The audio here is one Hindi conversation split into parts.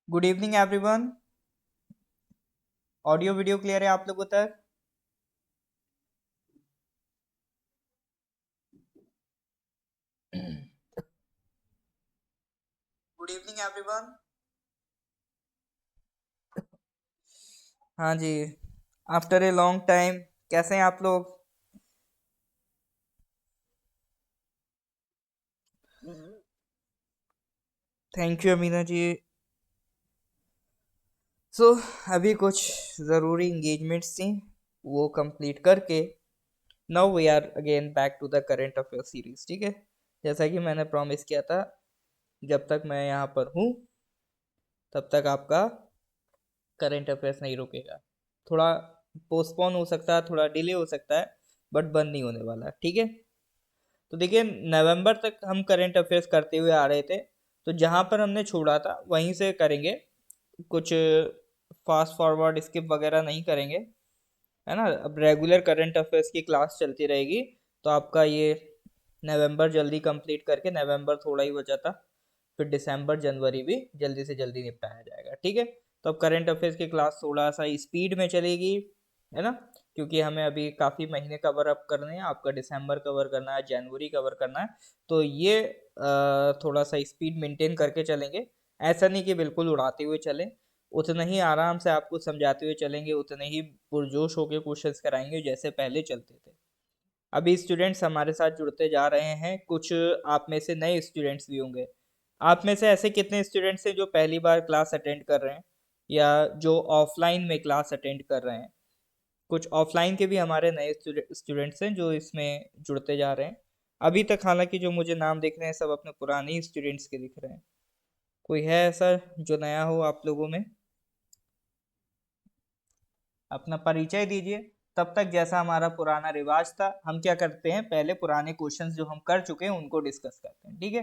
Good evening everyone. Audio video clear है आप लोगों तक? Good evening everyone. हाँ जी, आफ्टर ए लॉन्ग टाइम कैसे हैं आप लोग? Thank you Amina ji. सो अभी कुछ ज़रूरी इंगेजमेंट्स थी, वो कंप्लीट करके now we are again back to the current affair series. ठीक है, जैसा कि मैंने प्रॉमिस किया था, जब तक मैं यहाँ पर हूँ तब तक आपका करंट अफेयर्स नहीं रुकेगा। थोड़ा पोस्टपोन हो सकता है, थोड़ा डिले हो सकता है, बट बंद नहीं होने वाला। ठीक है, तो देखिए नवंबर तक हम करंट अफेयर्स करते हुए आ रहे थे, तो जहाँ पर हमने छोड़ा था वहीं से करेंगे। कुछ फास्ट फॉरवर्ड स्किप वगैरह नहीं करेंगे, है ना। अब रेगुलर करंट अफेयर्स की क्लास चलती रहेगी, तो आपका ये नवंबर जल्दी कंप्लीट करके, नवंबर थोड़ा ही बचा था, फिर दिसंबर जनवरी भी जल्दी से जल्दी निपटाया जाएगा। ठीक है, तो अब करंट अफेयर्स की क्लास थोड़ा सा स्पीड में चलेगी, है ना, क्योंकि हमें अभी काफ़ी महीने कवर अप करने हैं। आपका दिसंबर कवर करना है, जनवरी कवर करना है, तो ये थोड़ा सा स्पीड मेंटेन करके चलेंगे। ऐसा नहीं कि बिल्कुल उड़ाते हुए चलें, उतना ही आराम से आपको समझाते हुए चलेंगे, उतने ही पुरजोश होकर क्वेश्चंस कराएंगे जैसे पहले चलते थे। अभी स्टूडेंट्स हमारे साथ जुड़ते जा रहे हैं, कुछ आप में से नए स्टूडेंट्स भी होंगे। आप में से ऐसे कितने स्टूडेंट्स हैं जो पहली बार क्लास अटेंड कर रहे हैं, या जो ऑफलाइन में क्लास अटेंड कर रहे हैं? कुछ ऑफलाइन के भी हमारे नए स्टूडेंट्स हैं जो इसमें जुड़ते जा रहे हैं। अभी तक हालांकि जो मुझे नाम दिख रहे हैं सब अपने पुराने स्टूडेंट्स के दिख रहे हैं। कोई है ऐसा जो नया हो आप लोगों में? अपना परिचय दीजिए। तब तक जैसा हमारा पुराना रिवाज था, हम क्या करते हैं, पहले पुराने क्वेश्चंस जो हम कर चुके हैं उनको डिस्कस करते हैं। ठीक है,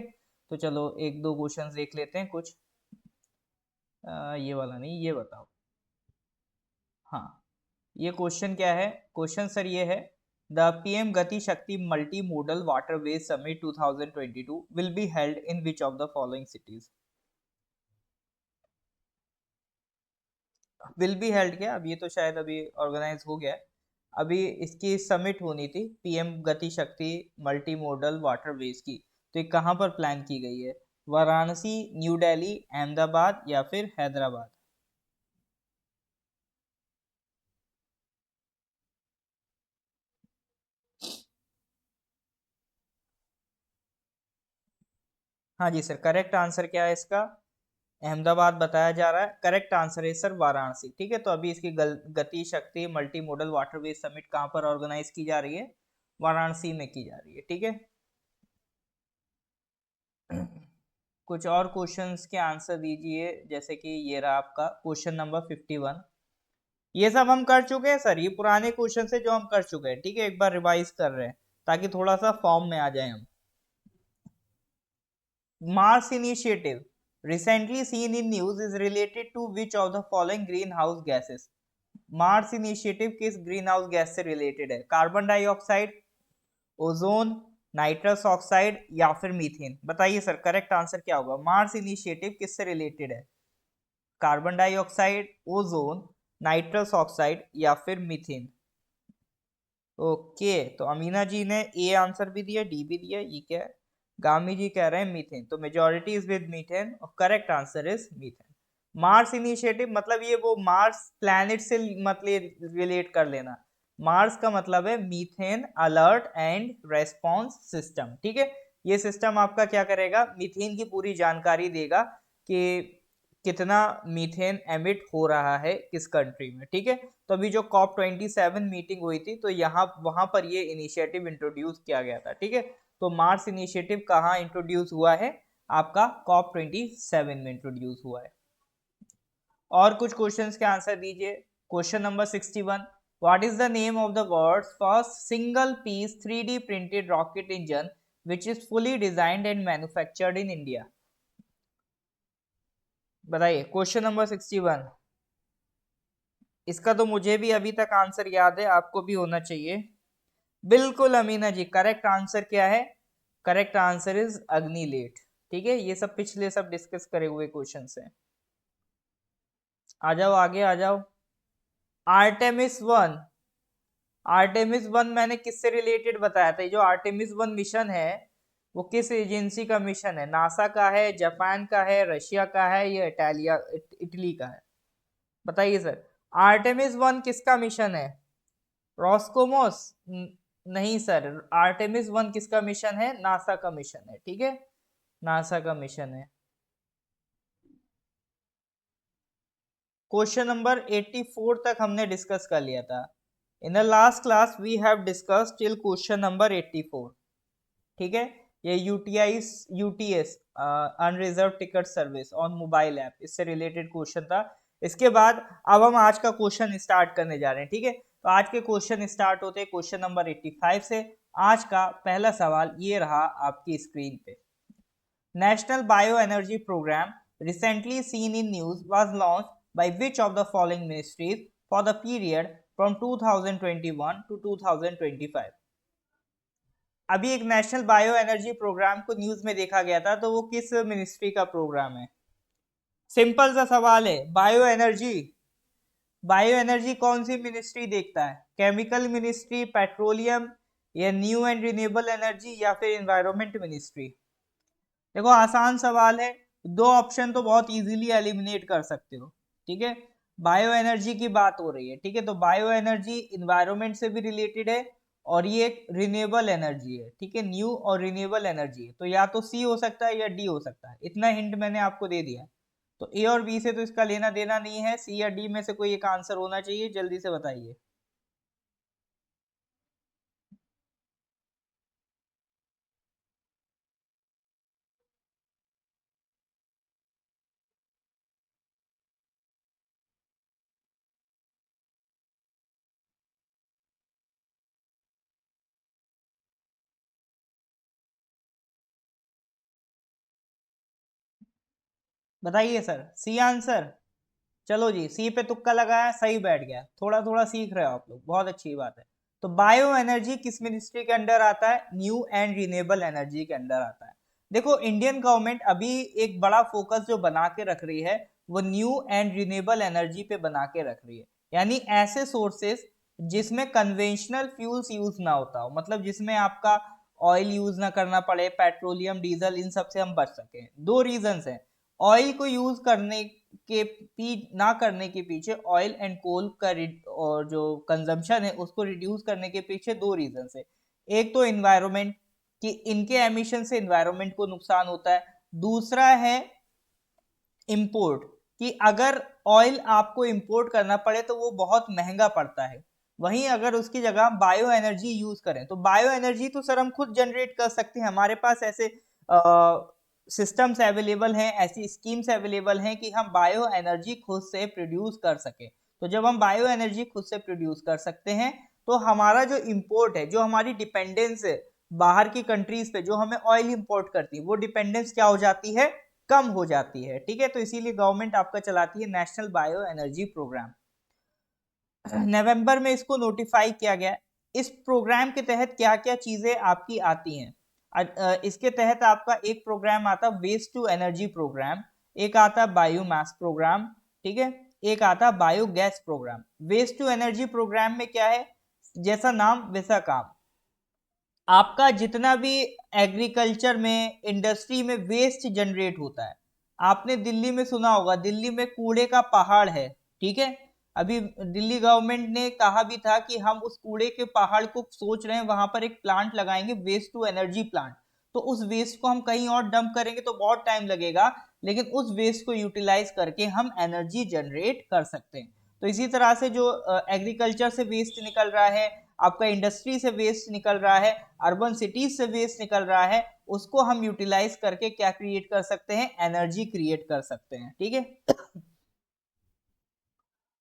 तो चलो एक दो क्वेश्चंस देख लेते हैं कुछ। ये वाला नहीं, ये बताओ। हाँ, ये क्वेश्चन क्या है? क्वेश्चन सर ये है, द पीएम गति शक्ति multi modal waterways summit 2022 will be held in which of the following cities? Will be held क्या, अब ये तो शायद अभी ऑर्गेनाइज हो गया है। अभी इसकी समिट होनी थी, पीएम गति शक्ति मल्टी मॉडल वाटरवेज की, तो ये कहाँ पर प्लान की गई है? वाराणसी, न्यू दिल्ली, अहमदाबाद या फिर हैदराबाद? हाँ जी सर, करेक्ट आंसर क्या है इसका? अहमदाबाद बताया जा रहा है। करेक्ट आंसर है सर वाराणसी। ठीक है, तो अभी इसकी गति शक्ति मल्टी मॉडल वाटरवेज समिट कहाँ पर ऑर्गेनाइज की जा रही है? वाराणसी में की जा रही है। ठीक है, कुछ और क्वेश्चंस के आंसर दीजिए, जैसे कि ये रहा आपका क्वेश्चन नंबर 51। ये सब हम कर चुके हैं सर, ये पुराने क्वेश्चन है जो हम कर चुके हैं। ठीक है, एक बार रिवाइज कर रहे हैं ताकि थोड़ा सा फॉर्म में आ जाए हम। Mars initiative recently seen in news is related to which of the following greenhouse gases? Mars initiative किस ग्रीन हाउस गैस से रिलेटेड है? Carbon dioxide, ozone, nitrous oxide या फिर मीथेन? बताइए सर, करेक्ट आंसर क्या होगा? मार्स इनिशिएटिव किससे रिलेटेड है? Carbon dioxide, ozone, nitrous oxide या फिर मीथेन? ओके, तो अमीना जी ने ए आंसर भी दिया, डी भी दिया। ये क्या है? गामी जी कह रहे हैं मीथेन, तो मेजोरिटी इज विद मीथेन और correct answer is methane. Mars initiative मतलब ये वो मार्स प्लैनेट से मतलब रिलेट कर लेना। मार्स का मतलब है methane alert and response system. ठीक है, ये सिस्टम आपका क्या करेगा, मीथेन की पूरी जानकारी देगा कि कितना मीथेन एमिट हो रहा है किस कंट्री में। ठीक है, तो अभी जो COP27 मीटिंग हुई थी, तो यहाँ वहां पर ये इनिशिएटिव इंट्रोड्यूस किया गया था। ठीक है, तो मार्स इनिशिएटिव कहाँ इंट्रोड्यूस हुआ है? आपका COP27 में इंट्रोड्यूस हुआ है। और कुछ क्वेश्चंस के आंसर दीजिए। Question number 61, what is the name of the world's first single piece 3D printed rocket engine which is fully designed and manufactured in India? बताइए, क्वेश्चन नंबर 61। इसका तो मुझे भी अभी तक आंसर याद है, आपको भी होना चाहिए। बिल्कुल अमीना जी, करेक्ट आंसर क्या है? करेक्ट आंसर इज अग्नि लेट। ठीक है, ये सब पिछले सब डिस्कस करे हुए क्वेश्चन हैं। आ जाओ आगे आ जाओ। आर्टेमिस 1। आर्टेमिस 1 मैंने किससे रिलेटेड बताया था? ये जो आर्टेमिस 1 मिशन है वो किस एजेंसी का मिशन है? नासा का है, जापान का है, रशिया का है, या इटली का है? बताइए सर। आर्टेमिस 1 किसका मिशन है? रॉस्कोमोस? नहीं सर। आर्टेमिस 1 किसका मिशन है? नासा का मिशन है, ठीक है, नासा का मिशन है। क्वेश्चन नंबर 84 तक हमने डिस्कस कर लिया था। In the last class we have discuss till question number 84, ठीक है। ये UTS unreserved ticket service on mobile app, इससे रिलेटेड क्वेश्चन था। इसके बाद अब हम आज का क्वेश्चन स्टार्ट करने जा रहे हैं, ठीक है। तो आज के क्वेश्चन स्टार्ट होते हैं क्वेश्चन नंबर 85 से। आज का पहला सवाल ये रहा आपकी स्क्रीन पे। National Bioenergy Program recently seen in news was launched by which of the following ministries for the period from 2021 to 2025? अभी एक नेशनल बायो एनर्जी प्रोग्राम को न्यूज में देखा गया था, तो वो किस मिनिस्ट्री का प्रोग्राम है? सिंपल सा सवाल है। बायो एनर्जी, बायो एनर्जी कौन सी मिनिस्ट्री देखता है? केमिकल मिनिस्ट्री, पेट्रोलियम, या न्यू एंड रिन्यूएबल एनर्जी, या फिर एनवायरमेंट मिनिस्ट्री? देखो आसान सवाल है, दो ऑप्शन तो बहुत इजीली एलिमिनेट कर सकते हो, ठीक है। बायो एनर्जी की बात हो रही है, ठीक है, तो बायो एनर्जी इन्वायरमेंट से भी रिलेटेड है और ये एक रिन्यूएबल एनर्जी है, ठीक है, न्यू और रिन्यूएबल एनर्जी है। तो या तो सी हो सकता है या डी हो सकता है, इतना हिंट मैंने आपको दे दिया। तो ए और बी से तो इसका लेना देना नहीं है, सी या डी में से कोई एक आंसर होना चाहिए, जल्दी से बताइए। बताइए सर, सी आंसर? चलो जी, सी पे तुक्का लगाया, सही बैठ गया। थोड़ा थोड़ा सीख रहे हो आप लोग, बहुत अच्छी बात है। तो बायो एनर्जी किस मिनिस्ट्री के अंडर आता है? न्यू एंड रिन्यूएबल एनर्जी के अंडर आता है। देखो इंडियन गवर्नमेंट अभी एक बड़ा फोकस जो बना के रख रही है वो न्यू एंड रिन्यूएबल एनर्जी पे बना के रख रही है, यानी ऐसे सोर्सेस जिसमें कन्वेंशनल फ्यूल्स यूज ना होता हो, मतलब जिसमें आपका ऑयल यूज ना करना पड़े, पेट्रोलियम, डीजल, इन सब से हम बच सकें। दो रीजंस हैं ऑयल को यूज करने के ना करने के पीछे, ऑयल एंड कोल का और जो कंजम्पशन है उसको रिड्यूस करने के पीछे दो रीजन है। एक तो इन्वायरमेंट, कि इनके एमिशन से इन्वायरमेंट को नुकसान होता है। दूसरा है इंपोर्ट, कि अगर ऑयल आपको इंपोर्ट करना पड़े तो वो बहुत महंगा पड़ता है। वहीं अगर उसकी जगह बायो एनर्जी यूज करें तो बायो एनर्जी तो सर हम खुद जनरेट कर सकते हैं, हमारे पास ऐसे सिस्टम्स अवेलेबल हैं, ऐसी स्कीम्स अवेलेबल हैं कि हम बायो एनर्जी खुद से प्रोड्यूस कर सके। तो जब हम बायो एनर्जी खुद से प्रोड्यूस कर सकते हैं तो हमारा जो इंपोर्ट है, जो हमारी डिपेंडेंस है बाहर की कंट्रीज पे जो हमें ऑयल इंपोर्ट करती है, वो डिपेंडेंस क्या हो जाती है? कम हो जाती है, ठीक है। तो इसीलिए गवर्नमेंट आपका चलाती है नेशनल बायो एनर्जी प्रोग्राम। नवंबर में इसको नोटिफाई किया गया। इस प्रोग्राम के तहत क्या क्या चीजें आपकी आती हैं? इसके तहत आपका एक प्रोग्राम आता वेस्ट टू एनर्जी प्रोग्राम, एक आता बायोमास प्रोग्राम, ठीक है, एक आता biogas program. Waste to energy program में क्या है? जैसा नाम वैसा काम। आपका जितना भी एग्रीकल्चर में, इंडस्ट्री में वेस्ट जनरेट होता है, आपने दिल्ली में सुना होगा, दिल्ली में कूड़े का पहाड़ है, ठीक है। अभी दिल्ली गवर्नमेंट ने कहा भी था कि हम उस कूड़े के पहाड़ को सोच रहे हैं वहां पर एक प्लांट लगाएंगे, वेस्ट टू एनर्जी प्लांट। तो उस वेस्ट को हम कहीं और डंप करेंगे तो बहुत टाइम लगेगा, लेकिन उस वेस्ट को यूटिलाइज करके हम एनर्जी जनरेट कर सकते हैं। तो इसी तरह से जो एग्रीकल्चर से वेस्ट निकल रहा है, आपका इंडस्ट्री से वेस्ट निकल रहा है, अर्बन सिटीज से वेस्ट निकल रहा है, उसको हम यूटिलाइज करके क्या क्रिएट कर सकते हैं? एनर्जी क्रिएट कर सकते हैं, ठीक है।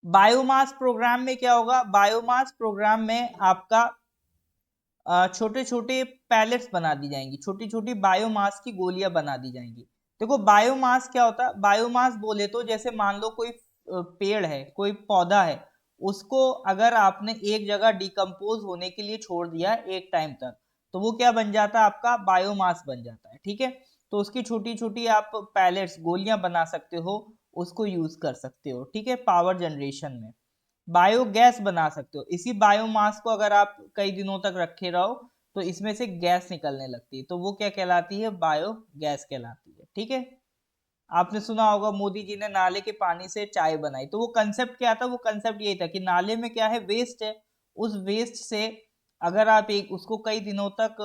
बायोमास प्रोग्राम में क्या होगा? बायोमास प्रोग्राम में आपका छोटे छोटे पैलेट्स बना दी जाएंगी, छोटी छोटी बायोमास की गोलियां बना दी जाएंगी। देखो बायोमास क्या होता है? बायोमास बोले तो जैसे मान लो कोई पेड़ है, कोई पौधा है, उसको अगर आपने एक जगह डिकम्पोज होने के लिए छोड़ दिया एक टाइम तक, तो वो क्या बन जाता है? आपका बायोमास बन जाता है, ठीक है। तो उसकी छोटी छोटी आप पैलेट्स, गोलियां बना सकते हो, उसको यूज कर सकते हो, ठीक है, पावर जनरेशन में। बायोगैस बना सकते हो, इसी बायोमास को अगर आप कई दिनों तक रखे रहो तो इसमें से गैस निकलने लगती है, तो वो क्या कहलाती है, बायोगैस कहलाती है, ठीक है। आपने सुना होगा मोदी जी ने नाले के पानी से चाय बनाई, तो वो कंसेप्ट क्या था, वो कंसेप्ट यही था कि नाले में क्या है, वेस्ट है, उस वेस्ट से अगर आप एक उसको कई दिनों तक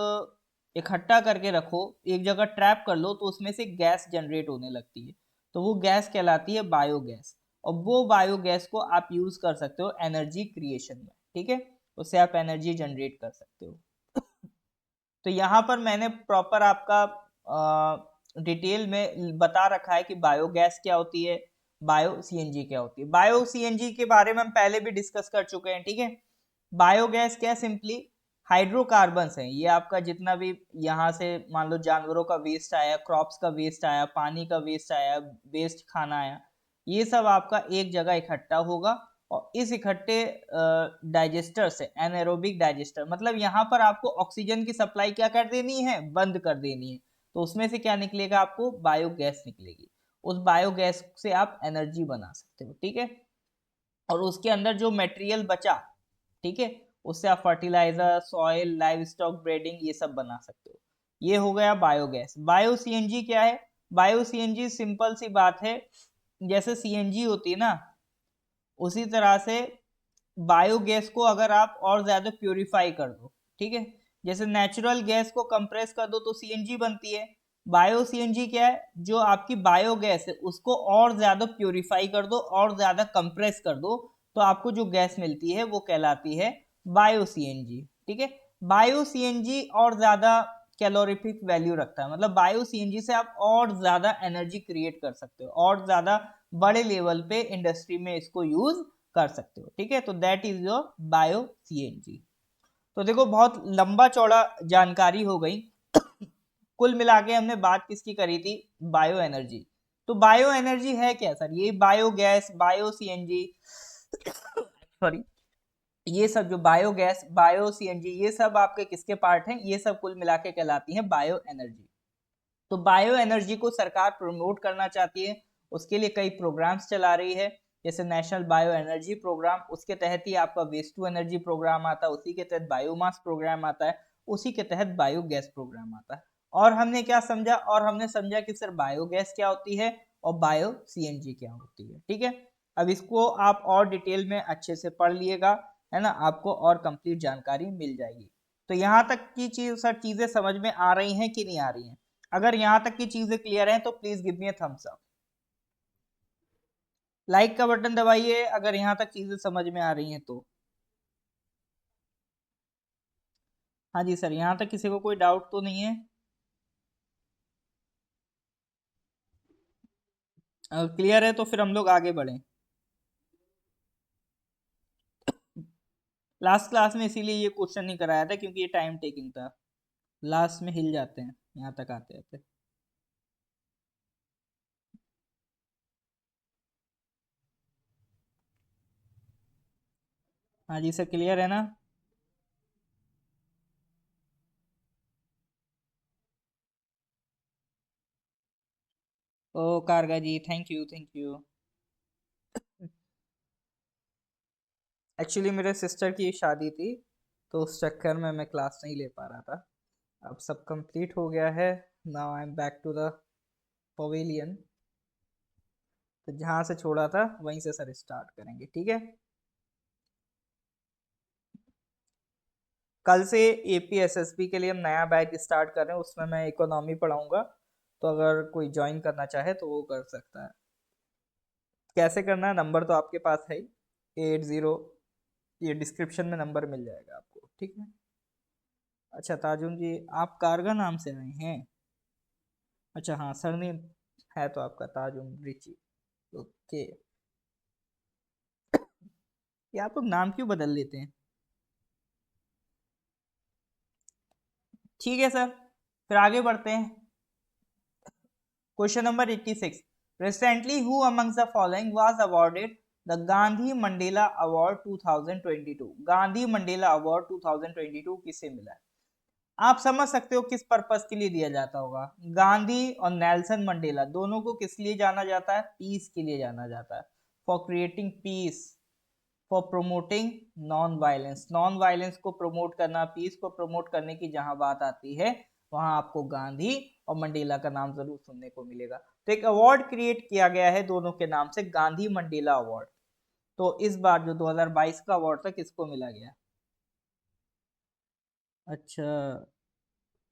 इकट्ठा करके रखो, एक जगह ट्रैप कर लो, तो उसमें से गैस जनरेट होने लगती है, तो वो गैस कहलाती है बायोगैस। और वो बायोगैस को आप यूज कर सकते हो एनर्जी क्रिएशन में, ठीक है, उससे आप एनर्जी जनरेट कर सकते हो। तो यहाँ पर मैंने प्रॉपर आपका डिटेल में बता रखा है कि बायोगैस क्या होती है, बायो सीएनजी क्या होती है। बायो सीएनजी के बारे में हम पहले भी डिस्कस कर चुके हैं, ठीक है। बायोगैस क्या, सिंपली हाइड्रोकार्बन्स हैं, ये आपका जितना भी यहाँ से मान लो जानवरों का वेस्ट आया, क्रॉप्स का वेस्ट आया, पानी का वेस्ट आया, वेस्ट खाना आया, ये सब आपका एक जगह इकट्ठा होगा, और इस इकट्ठे डाइजेस्टर से, एनारोबिक डाइजेस्टर, मतलब यहाँ पर आपको ऑक्सीजन की सप्लाई क्या कर देनी है, बंद कर देनी है, तो उसमें से क्या निकलेगा, आपको बायोगैस निकलेगी। उस बायोगैस से आप एनर्जी बना सकते हो, ठीक है। और उसके अंदर जो मटेरियल बचा, ठीक है, उससे आप fertilizer, soil, livestock breeding, ये सब बना सकते हो। ये हो गया बायोगैस। बायो सीएनजी क्या है, बायो सीएनजी सिंपल सी बात है, जैसे सीएनजी होती है ना, उसी तरह से बायोगैस को अगर आप और ज्यादा प्योरीफाई कर दो, ठीक है, जैसे नेचुरल गैस को कंप्रेस कर दो तो सीएनजी बनती है, बायो सीएनजी क्या है, जो आपकी बायोगैस है उसको और ज्यादा प्योरीफाई कर दो और ज्यादा कंप्रेस कर दो, तो आपको जो गैस मिलती है वो कहलाती है बायो सीएनजी, ठीक है। बायो सीएनजी और ज्यादा कैलोरीफिक वैल्यू रखता है, मतलब बायो सीएनजी से आप और ज्यादा एनर्जी क्रिएट कर सकते हो, और ज्यादा बड़े लेवल पे इंडस्ट्री में इसको यूज कर सकते हो, ठीक है। तो that is your bio CNG. तो देखो बहुत लंबा चौड़ा जानकारी हो गई। कुल मिला के हमने बात किसकी करी थी, बायो एनर्जी। तो बायो एनर्जी है क्या सर, ये बायोगैस, बायो सीएनजी, सॉरी, ये सब जो बायोगैस, बायो सीएनजी, ये सब आपके किसके पार्ट हैं, ये सब कुल मिला के कहलाती हैं बायो एनर्जी। तो बायो एनर्जी को सरकार प्रमोट करना चाहती है, उसके लिए कई प्रोग्राम्स चला रही है, जैसे नेशनल बायो एनर्जी प्रोग्राम, उसके तहत ही आपका वेस्ट टू एनर्जी प्रोग्राम आता है, उसी के तहत बायोमास प्रोग्राम आता है, उसी के तहत बायोगैस प्रोग्राम आता है। और हमने क्या समझा, और हमने समझा कि सर बायोगैस क्या होती है और बायो सीएनजी क्या होती है, ठीक है। अब इसको आप और डिटेल में अच्छे से पढ़ लिएगा, है ना, आपको और कंप्लीट जानकारी मिल जाएगी। तो यहाँ तक की चीज सर, चीजें समझ में आ रही हैं कि नहीं आ रही हैं? अगर यहां तक की चीजें क्लियर हैं तो please give me a thumbs up. Like का बटन दबाइए अगर यहां तक चीजें समझ में आ रही हैं तो। हाँ जी सर, यहां तक किसी को कोई डाउट तो नहीं है? क्लियर है तो फिर हम लोग आगे बढ़ें। लास्ट क्लास में इसीलिए ये क्वेश्चन नहीं कराया था क्योंकि ये टाइम टेकिंग था, लास्ट में हिल जाते हैं यहाँ तक आते आते। हाँ जी सर, क्लियर है ना? ओ कारगा जी, thank you thank you. Actually मेरे सिस्टर की शादी थी, तो उस चक्कर में मैं क्लास नहीं ले पा रहा था। अब सब कंप्लीट हो गया है। Now I am back to the pavilion. तो जहाँ से छोड़ा था वहीं से सर स्टार्ट करेंगे, ठीक है। कल से एपीएसएसबी के लिए हम नया बैच स्टार्ट कर रहे हैं, उसमें मैं इकोनॉमी पढ़ाऊंगा, तो अगर कोई ज्वाइन करना चाहे तो वो कर सकता है। कैसे करना है, नंबर तो आपके पास है ही, 80, ये डिस्क्रिप्शन में नंबर मिल जाएगा आपको, ठीक है। अच्छा ताजुन जी, आप कारगा नाम से आए हैं? अच्छा हाँ, सरनेम है तो आपका ताजुन रिची, ओके। ये आप लोग नाम क्यों बदल लेते हैं? ठीक है सर, फिर आगे बढ़ते हैं। Question number 86. Recently, who amongst the following was awarded the Gandhi Mandela Award 2022? Gandhi Mandela award 2022 किसे मिला है? आप समझ सकते हो किस पर्पस के लिए दिया जाता होगा। गांधी और नेल्सन मंडेला दोनों को किस लिए जाना जाता है? पीस के लिए जाना जाता है, for creating peace, for promoting non violence. Non violence को प्रमोट करना, पीस को प्रमोट करने की जहां बात आती है वहां आपको गांधी और मंडेला का नाम जरूर सुनने को मिलेगा। तो एक अवार्ड क्रिएट किया गया है दोनों के नाम से, गांधी मंडेला अवार्ड। तो इस बार जो 2022 का अवार्ड था किसको मिला गया? अच्छा,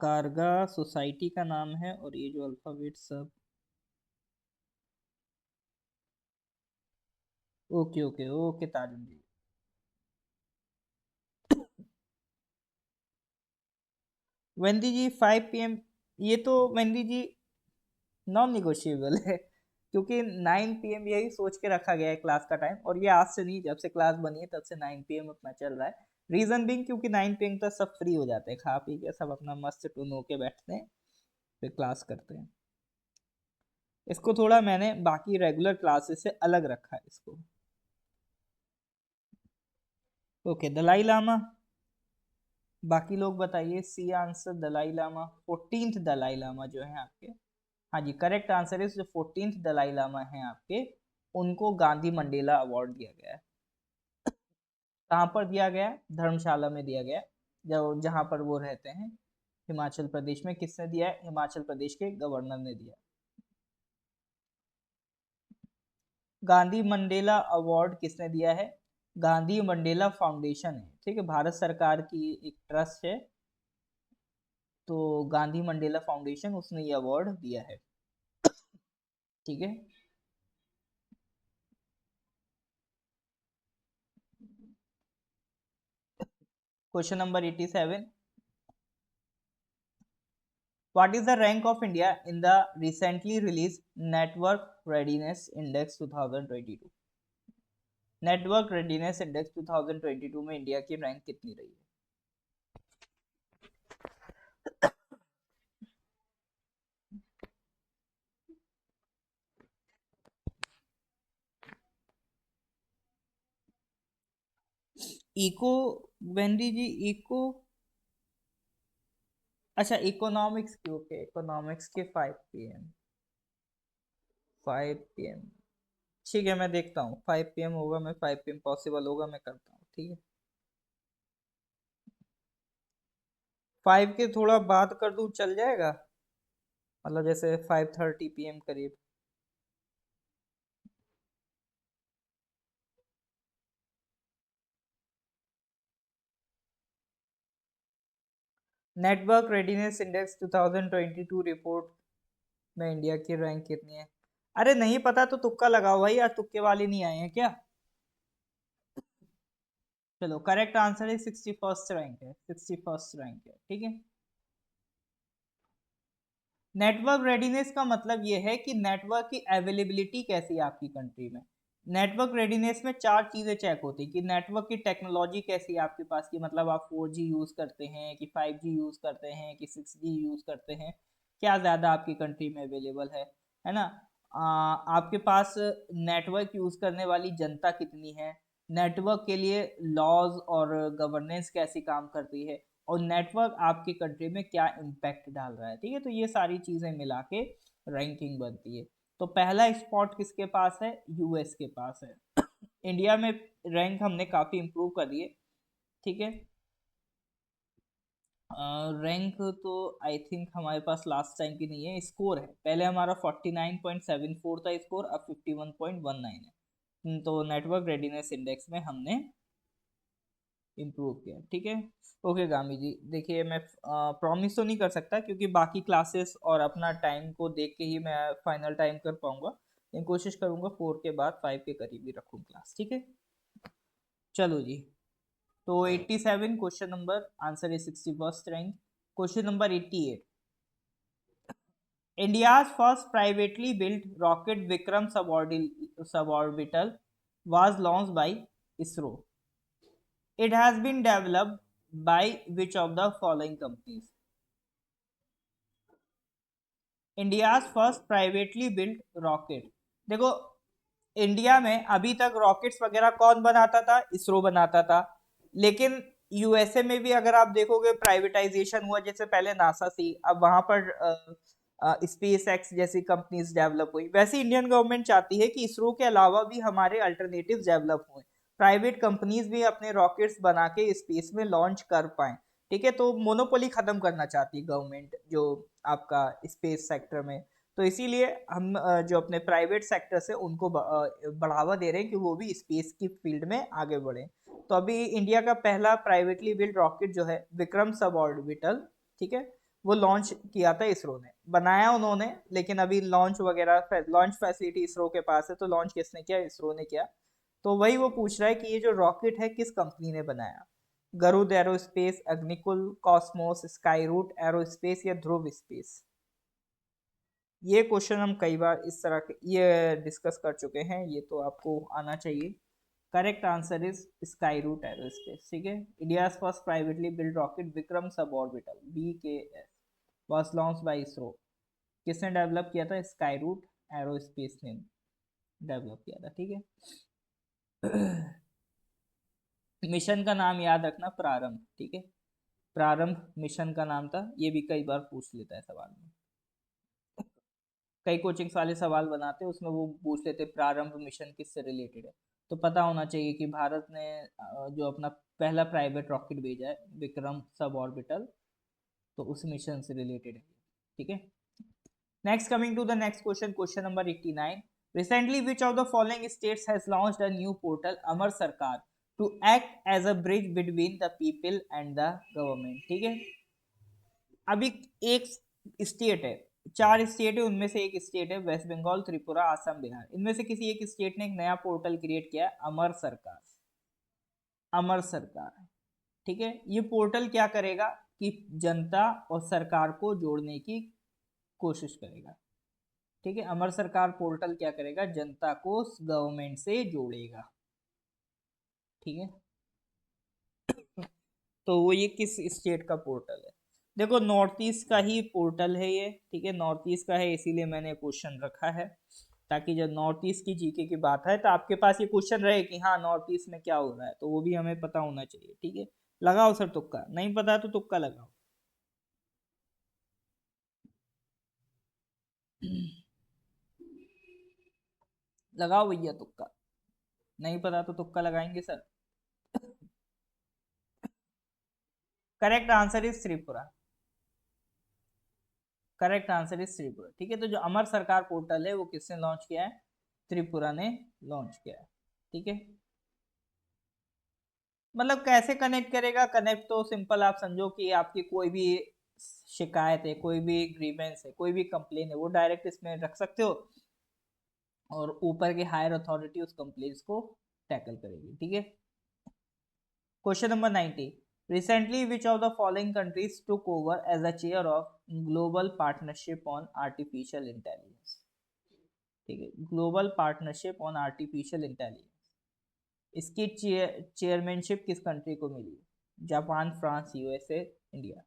कारगा सोसाइटी का नाम है, और ये जो अल्फाबेट सब, ओके ओके ओके ताजुन जी। वेंदी जी 5 PM, ये तो वेंदी जी नॉन निगोशिएबल है, क्योंकि 9 PM यही सोच के रखा गया है क्लास का टाइम, और ये आज से नहीं, जब से क्लास बनी है तब से 9 PM अपना चल रहा है। रीजन बिंग क्योंकि 9 PM तक सब फ्री हो जाते हैं, खा पी के सब अपना मस्त टून होके बैठते हैं, फिर क्लास करते हैं। इसको थोड़ा मैंने बाकी रेगुलर क्लासेस से अलग रखा है इसको। ओके, दलाई लामा, बाकी लोग बताइए। C answer Dalai Lama, 14th Dalai Lama जो है आपके। हाँ जी, करेक्ट आंसर है, जो 14th दलाई लामा है आपके, उनको गांधी मंडेला अवार्ड दिया गया है। कहाँ पर दिया गया है? धर्मशाला में दिया गया है, जो जहाँ पर वो रहते हैं, हिमाचल प्रदेश में। किसने दिया है? हिमाचल प्रदेश के गवर्नर ने दिया। गांधी मंडेला अवार्ड किसने दिया है? गांधी मंडेला फाउंडेशन है, ठीक है, भारत सरकार की एक ट्रस्ट है, तो गांधी मंडेला फाउंडेशन उसने ये अवार्ड दिया है, ठीक है। Question number 87, what is the rank of India in the recently released Network Readiness Index 2022? Network readiness index 2022 में इंडिया की रैंक कितनी रही है? इको, वेंदी जी इको, अच्छा इकोनॉमिक्स की, ओके इकोनॉमिक्स के 5 PM, 5 PM, ठीक है मैं देखता हूँ, 5 PM होगा, मैं 5 PM पॉसिबल होगा, मैं करता हूँ, ठीक है। 5 के थोड़ा बात कर दूँ चल जाएगा, मतलब जैसे 5:30 PM करीब। नेटवर्क रेडीनेस इंडेक्स 2022 रिपोर्ट में इंडिया की रैंक कितनी है? अरे नहीं पता तो तुक्का लगाओ भाई, यार तुक्के वाले नहीं आए हैं क्या? चलो, करेक्ट आंसर है 61st रैंक है, 61st रैंक है, ठीक है। नेटवर्क रेडीनेस का मतलब ये है कि नेटवर्क की अवेलेबिलिटी कैसी है आपकी कंट्री में। नेटवर्क रेडीनेस में चार चीजें चेक होती है कि नेटवर्क की टेक्नोलॉजी कैसी है आपके पास की, मतलब आप 4G यूज करते हैं कि 5G यूज करते हैं कि 6G यूज करते हैं, क्या ज्यादा आपकी कंट्री में अवेलेबल है ना। आपके पास नेटवर्क यूज करने वाली जनता कितनी है, नेटवर्क के लिए लॉज और गवर्नेंस कैसी काम करती है, और नेटवर्क आपकी कंट्री में क्या इम्पैक्ट डाल रहा है, ठीक है। तो ये सारी चीजें मिला के रैंकिंग बनती है। तो पहला स्पॉट किसके पास है? यूएस के पास है। इंडिया में रैंक हमने काफी इम्प्रूव कर दिए, ठीक है। रैंक तो आई थिंक हमारे पास लास्ट टाइम की नहीं है, स्कोर है, पहले हमारा 49.74 था स्कोर, अब 51.19 है। तो नेटवर्क रेडीनेस इंडेक्स में हमने इम्प्रूव किया, ठीक है। ओके गामी जी, देखिए मैं प्रॉमिस तो नहीं कर सकता क्योंकि बाकी क्लासेस और अपना टाइम को देख के ही मैं फाइनल टाइम कर पाऊंगा, लेकिन कोशिश करूंगा 4 के बाद 5 के करीब ही रखूँ क्लास, ठीक है। चलो जी, तो 87 क्वेश्चन नंबर, आंसर है 61st rank. Question number 88, India's first privately built rocket Vikram suborbital was launched by ISRO. It has been developed by which of the following companies? India's first privately built rocket, देखो इंडिया में अभी तक रॉकेट्स वगैरह कौन बनाता था? इसरो बनाता था, लेकिन यूएसए में भी अगर आप देखोगे प्राइवेटाइजेशन हुआ, जैसे पहले नासा थी, अब वहां पर स्पेस एक्स जैसी कंपनीज डेवलप हुई, वैसे इंडियन गवर्नमेंट चाहती है कि इसरो के अलावा भी हमारे अल्टरनेटिव डेवलप हुए, प्राइवेट कंपनीज भी अपने रॉकेट्स बना के स्पेस में लॉन्च कर पाए। ठीक है, तो मोनोपोली खत्म करना चाहती है गवर्नमेंट जो आपका स्पेस सेक्टर में। तो इसीलिए हम जो अपने प्राइवेट सेक्टर से उनको बढ़ावा दे रहे हैं कि वो भी स्पेस की फील्ड में आगे बढ़े। तो अभी इंडिया का पहला प्राइवेटली बिल्ड रॉकेट जो है विक्रम सब ऑर्बिटल, ठीक है, वो लॉन्च किया था इसरो ने, बनाया उन्होंने, लेकिन अभी लॉन्च वगैरह लॉन्च फैसिलिटी इसरो के पास है, तो लॉन्च किसने किया? इसरो ने किया। तो वही वो पूछ रहा है कि ये जो रॉकेट है किस कंपनी ने बनाया? Garuda aerospace, Agnikul, Cosmos, Skyroot aerospace या ध्रुव स्पेस? ये क्वेश्चन हम कई बार इस तरह के ये डिस्कस कर चुके हैं, ये तो आपको आना चाहिए। Correct answer is Skyroot aerospace. ठीक है, India's first privately build rocket Vikram sub orbital BKS was launch by ISRO. किसने डेवलप किया था? स्काई रूट एरोस्पेस ने डेवलप किया था। ठीक है। मिशन का नाम याद रखना, प्रारंभ। ठीक है, प्रारंभ मिशन का नाम था, ये भी कई बार पूछ लेता है सवाल में। कई कोचिंग्स वाले सवाल बनाते हैं, उसमें वो पूछ लेते प्रारंभ मिशन किससे रिलेटेड है, तो पता होना चाहिए कि भारत ने जो अपना पहला प्राइवेट रॉकेट भेजा है विक्रम सब ऑर्बिटल, तो उस मिशन से रिलेटेड है। ठीक है, next coming to the next question, question number 89। Recently which of the following states has launched a new portal Amar Sarkar to act as a bridge between the people and the government? ठीक है, अभी एक स्टेट है, चार स्टेट है, उनमें से एक स्टेट है वेस्ट बंगाल, त्रिपुरा, असम, बिहार, इनमें से किसी एक स्टेट ने एक नया पोर्टल क्रिएट किया है, अमर सरकार। अमर सरकार, ठीक है, ये पोर्टल क्या करेगा कि जनता और सरकार को जोड़ने की कोशिश करेगा। ठीक है, अमर सरकार पोर्टल क्या करेगा? जनता को गवर्नमेंट से जोड़ेगा। ठीक है, तो वो ये किस स्टेट का पोर्टल है? देखो, नॉर्थ ईस्ट का ही पोर्टल है ये। ठीक है, नॉर्थ ईस्ट का है, इसीलिए मैंने क्वेश्चन रखा है, ताकि जब नॉर्थ ईस्ट की जीके की बात है तो आपके पास ये क्वेश्चन रहे कि हाँ नॉर्थ ईस्ट में क्या हो रहा है, तो वो भी हमें पता होना चाहिए। ठीक है, लगाओ सर तुक्का, नहीं पता तो तुक्का लगाओ। लगाओ भैया तुक्का, नहीं पता तो तुक्का लगाएंगे sir. Correct answer is Tripura. Correct answer is Tripura. ठीक है, तो जो अमर सरकार पोर्टल है वो किसने लॉन्च किया है? त्रिपुरा ने लॉन्च किया है। ठीक है, मतलब कैसे कनेक्ट करेगा? कनेक्ट तो सिंपल, आप समझो कि आपकी कोई भी शिकायत है, कोई भी ग्रीवेंस है, कोई भी कंप्लेन है, वो डायरेक्ट इसमें रख सकते हो, और ऊपर की हायर अथॉरिटी उस कंप्लेंट्स को टैकल करेगी। ठीक है, question number 90। Recently, which of the following countries took over as a chair of Global Partnership on Artificial Intelligence? ठीक है, global partnership on artificial intelligence, इसकी चेयरमैनशिप किस कंट्री को मिली? Japan, France, USA, India?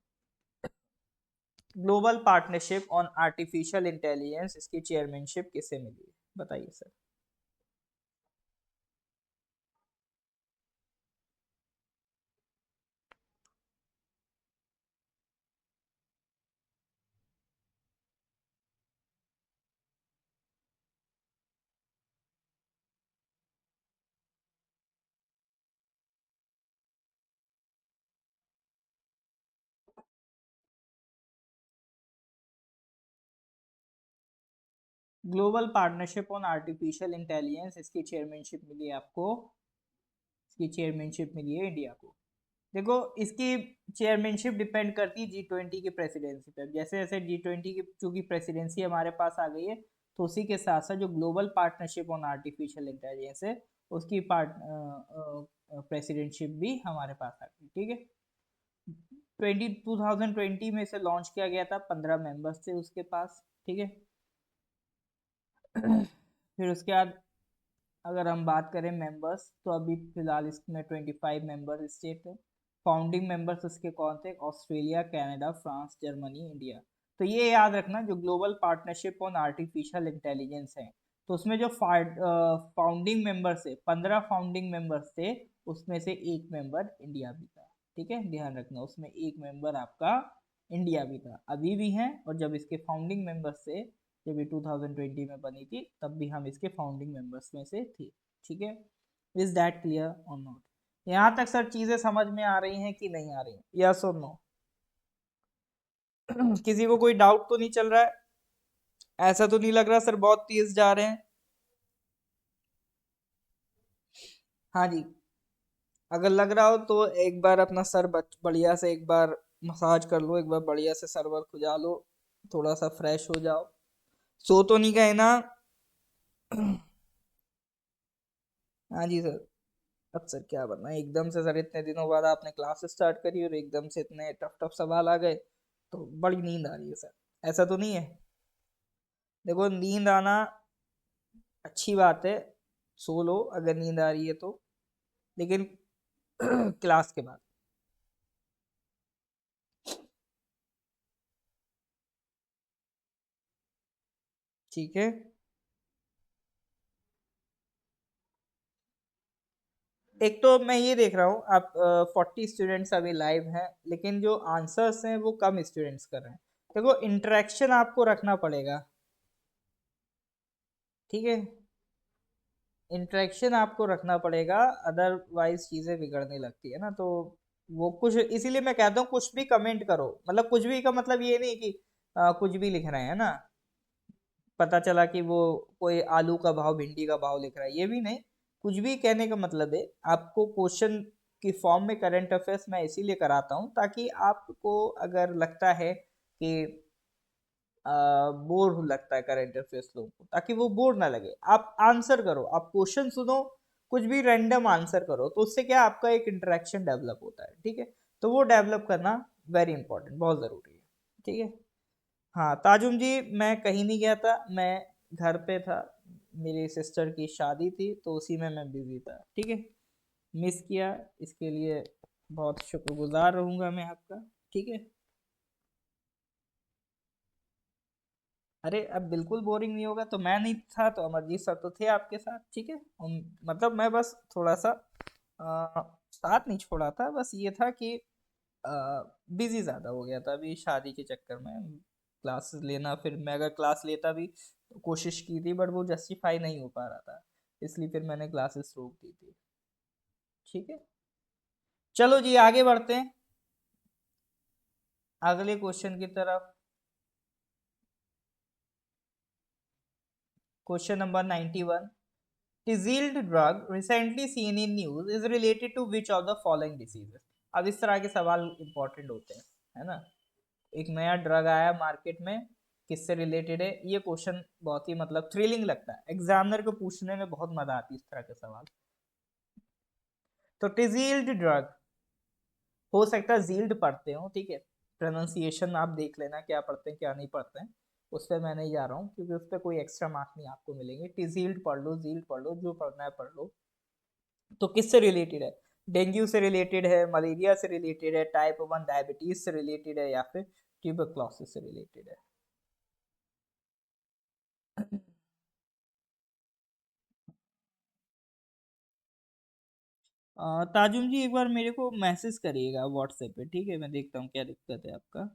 Global partnership on artificial intelligence, इसकी चेयरमैनशिप किसे मिली? बताइए सर। Global partnership on artificial intelligence, इसकी चेयरमैनशिप मिली है आपको, इसकी चेयरमैनशिप मिली है इंडिया को। देखो, इसकी चेयरमैनशिप डिपेंड करती है G20 की प्रेसिडेंसी पे। जैसे जैसे G20 की चूंकि प्रेसिडेंसी हमारे पास आ गई है, तो उसी के साथ साथ जो global partnership on artificial intelligence है, उसकी प्रेसिडेंटशिप भी हमारे पास आ गई। ठीक है, 2020 में इसे लॉन्च किया गया था, 15 मेंबर्स थे उसके पास। ठीक है, फिर उसके बाद अगर हम बात करें मेंबर्स, तो अभी फिलहाल इसमें 25 मेंबर स्टेट है। फाउंडिंग मेंबर्स उसके कौन थे? Australia, Canada, France, Germany, India. तो ये याद रखना, जो global partnership on artificial intelligence है, तो उसमें जो फाउंडिंग मेंबर्स है, 15 फाउंडिंग मेंबर्स थे, उसमें से एक मेंबर इंडिया भी था। ठीक है, ध्यान रखना उसमें एक मेंबर आपका इंडिया भी था, अभी भी है, और जब इसके फाउंडिंग मेंबर्स से, जब ये 2020 में बनी थी तब भी हम इसके फाउंडिंग मेंबर्स में से थे। ठीक है, इज दैट क्लियर और नॉट? यहाँ तक सर चीजें समझ में आ रही हैं कि नहीं आ रही हैं, यस और नो? किसी को कोई डाउट तो नहीं चल रहा है? ऐसा तो नहीं लग रहा सर बहुत तेज जा रहे हैं? हाँ जी, अगर लग रहा हो तो एक बार अपना सर बढ़िया से एक बार मसाज कर लो, एक बार बढ़िया से सरवर खुजा लो, थोड़ा सा फ्रेश हो जाओ। सो तो नहीं गए ना? हाँ जी सर। अब सर क्या बनना है एकदम से सर, इतने दिनों बाद आपने क्लास स्टार्ट करी और एकदम से इतने टफ टफ सवाल आ गए, तो बड़ी नींद आ रही है सर, ऐसा तो नहीं है? देखो नींद आना अच्छी बात है, सो लो अगर नींद आ रही है तो, लेकिन क्लास के बाद। ठीक है, एक तो मैं ये देख रहा हूँ आप 40 स्टूडेंट्स अभी लाइव हैं, लेकिन जो आंसर्स हैं वो कम स्टूडेंट्स कर रहे हैं। देखो इंटरेक्शन आपको रखना पड़ेगा, ठीक है, इंटरेक्शन आपको रखना पड़ेगा, अदरवाइज चीज़ें बिगड़ने लगती है ना, तो वो कुछ इसीलिए मैं कहता हूँ कुछ भी कमेंट करो, मतलब कुछ भी का मतलब ये नहीं कि कुछ भी लिख रहे हैं ना, पता चला कि वो कोई आलू का भाव भिंडी का भाव लिख रहा है, ये भी नहीं। कुछ भी कहने का मतलब है आपको क्वेश्चन की फॉर्म में करंट अफेयर्स मैं इसीलिए कराता हूँ ताकि आपको अगर लगता है कि बोर लगता है करंट अफेयर्स लोगों को, ताकि वो बोर ना लगे, आप आंसर करो, आप क्वेश्चन सुनो, कुछ भी रैंडम आंसर करो, तो उससे क्या आपका एक इंटरेक्शन डेवलप होता है, ठीक है, तो वो डेवलप करना वेरी इंपॉर्टेंट, बहुत ज़रूरी है। ठीक है, हाँ ताजुम जी, मैं कहीं नहीं गया था, मैं घर पे था, मेरी सिस्टर की शादी थी तो उसी में मैं बिजी था, ठीक है, मिस किया, इसके लिए बहुत शुक्रगुजार रहूंगा मैं आपका। ठीक है, अरे अब बिल्कुल बोरिंग नहीं होगा, तो मैं नहीं था तो अमरजीत सर तो थे आपके साथ, ठीक है, मतलब मैं बस थोड़ा सा साथ नहीं छोड़ा था, बस ये था कि बिजी ज़्यादा हो गया था अभी शादी के चक्कर में, क्लासेस लेना, फिर मैं अगर क्लास लेता भी तो कोशिश की थी बट वो जस्टिफाई नहीं हो पा रहा था, इसलिए फिर मैंने क्लासेस रोक दी थी। ठीक है, चलो जी आगे बढ़ते हैं अगले क्वेश्चन की तरफ। Question number 91, Tzield drug recently seen in news is related to which of the following diseases? अब इस तरह के सवाल इंपॉर्टेंट होते हैं, है ना, एक नया ड्रग आया मार्केट में, किससे रिलेटेड है, ये क्वेश्चन बहुत ही मतलब थ्रिलिंग लगता है, एग्जामिनर को पूछने में बहुत मजा आती है इस तरह के सवाल। तो टिजील्ड ड्रग, हो सकता है जील्ड पढ़ते हो, ठीक है, प्रोनाउंसिएशन आप देख लेना क्या पढ़ते हैं क्या नहीं पढ़ते हैं, उस पर मैं नहीं जा रहा हूँ क्योंकि उस पर कोई एक्स्ट्रा मार्क नहीं आपको मिलेंगे, टिजील्ड पढ़ लो, जील्ड पढ़ लो, जो पढ़ना है पढ़ लो। तो किससे रिलेटेड है? डेंगू से रिलेटेड है, मलेरिया से रिलेटेड है, टाइप 1 डायबिटीज से रिलेटेड है, या फिर ट्यूबरक्लोसिस से रिलेटेड है? ताजुम जी एक बार मेरे को मैसेज करिएगा व्हाट्सएप पे, ठीक है, मैं देखता हूँ क्या दिक्कत है आपका।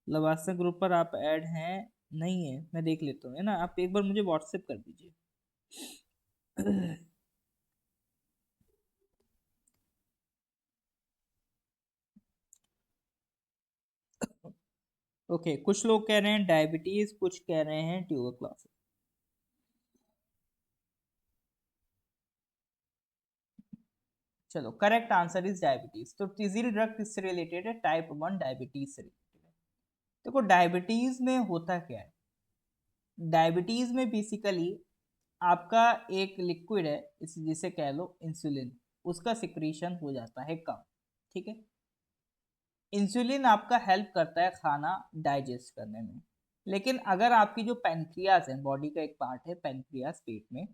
लवासा ग्रुप पर आप ऐड हैं? नहीं है, मैं देख लेता हूँ, है ना, आप एक बार मुझे व्हाट्सएप कर दीजिए। ओके, कुछ लोग कह रहे हैं डायबिटीज, कुछ कह रहे हैं ट्यूबरक्लोसिस। चलो करेक्ट आंसर इज डायबिटीज, तो टिजिल ड्रग किससे रिलेटेड है? टाइप 1 डायबिटीज से रिलेटेड है। देखो डायबिटीज में होता क्या है, डायबिटीज में बेसिकली आपका एक लिक्विड है, इस जिसे कह लो इंसुलिन, उसका सिक्रीशन हो जाता है कम, ठीक है, इंसुलिन आपका हेल्प करता है खाना डाइजेस्ट करने में, लेकिन अगर आपकी जो पैनक्रियाज है, बॉडी का एक पार्ट है पैनक्रियाज पेट में,